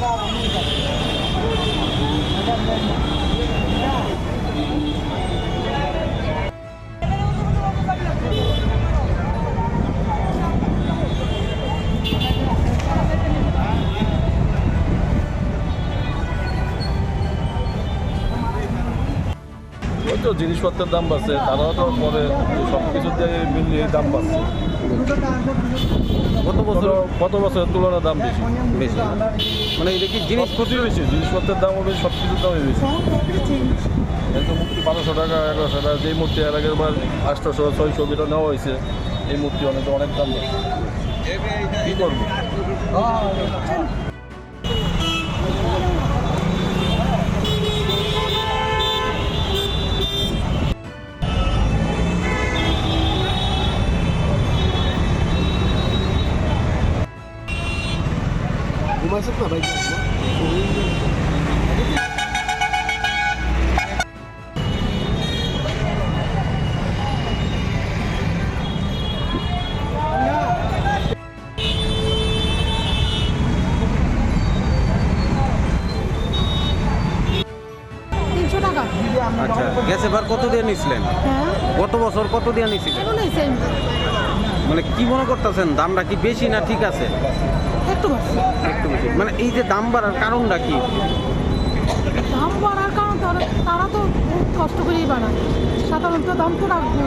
ওই তো জিনিসপত্রের দাম বাড়ছে, তারাও তো পরে সব কিছুতে মিলিয়ে দাম বাড়ছে। গত বছরের তুলনায় দাম বেশি বেশি মানে এটা কি জিনিসপত্র বেশি, জিনিসপত্রের দামও বেশি, সব কিছুর দামই বেশি। এই তো মূর্তি 1200 টাকা 1100 টাকা, যেই মূর্তি এর আগের বার 800 600 যেটা নেওয়া হয়েছে, এই মূর্তি অনেক দাম বেশি। কী করবো? Masuk na baik. আচ্ছা, গ্যাস এবার কত দিয়ে নিছিলেন? গত বছর কত দিয়ে নিছিলেন? মানে কি মনে করতেছেন, দামটা কি বেশি না ঠিক আছে? একটু বেশি। মানে এই যে দাম বাড়ার কারণটা কি? দাম বাড়ার কারণ তারা তো খুব কষ্ট করেই বাড়ায়, সাধারণত দাম তো রাখবে।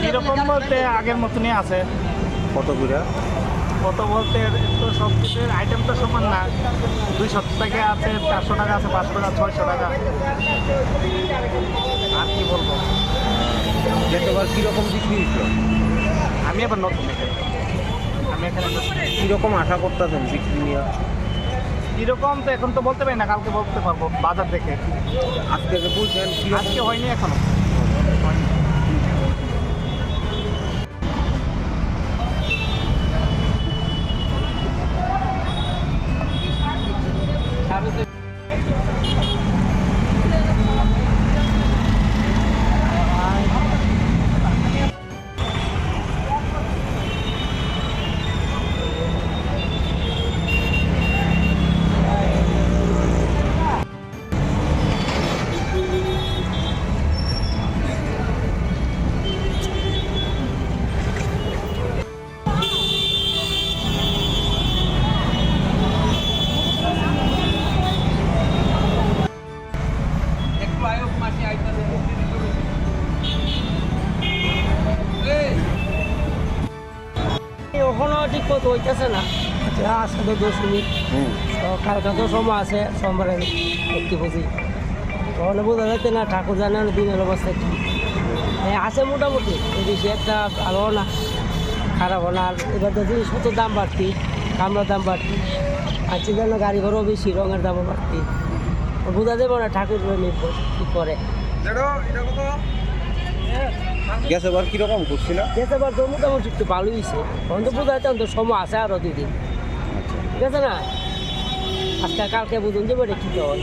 এরকম বলতে আগের মতনই আছে। কত করে? কত বলতে তো সব কিছুর আইটেম তো সমান না, 200 থেকে আছে, 400 টাকা আছে, 500 টাকা, 600 টাকা। আর কি বলবো, গ্যাস এবার কীরকম বিক্রি হয়েছিল? আমি আবার নতুন এখানে, আমি এখানে কীরকম আশা করতেছেন বিক্রি নিয়ে? কীরকম তো এখন তো বলতে পারি না, কালকে বলতে পারবো বাজার দেখে। আজকে যে বলছেন আজকে হয়নি এখনো। ওখানেও ঠিক মতো হইতেছে না, আজকে তো 10 মিনিট, কালকে তো সময় আছে, সোমবারে একটি বুঝি, ওখানে বোঝা যাচ্ছে না ঠাকুর জানার দিনের অবস্থা কি আছে। মোটামুটি বেশি একটা ভালো না খারাপও না। আর এবার তো জিনিসপত্রের দাম বাড়তি, কামড়ার দাম বাড়তি, আজকে যেন গাড়ি ঘরও বেশি, রঙের দামও বাড়তি, বোঝা যাবে না ঠাকুর নির্ভর কী করে। গ্যাস এবার কীরকম করছিল? গ্যাস এবার তো মোটামুটি একটু ভালোই হয়েছে, তখন তো বোঝা যাচ্ছে তো সময় আছে আরও 2 দিন, ঠিক আছে না? আজকে কালকে বুঝুন যে বেড়ে কী হয়।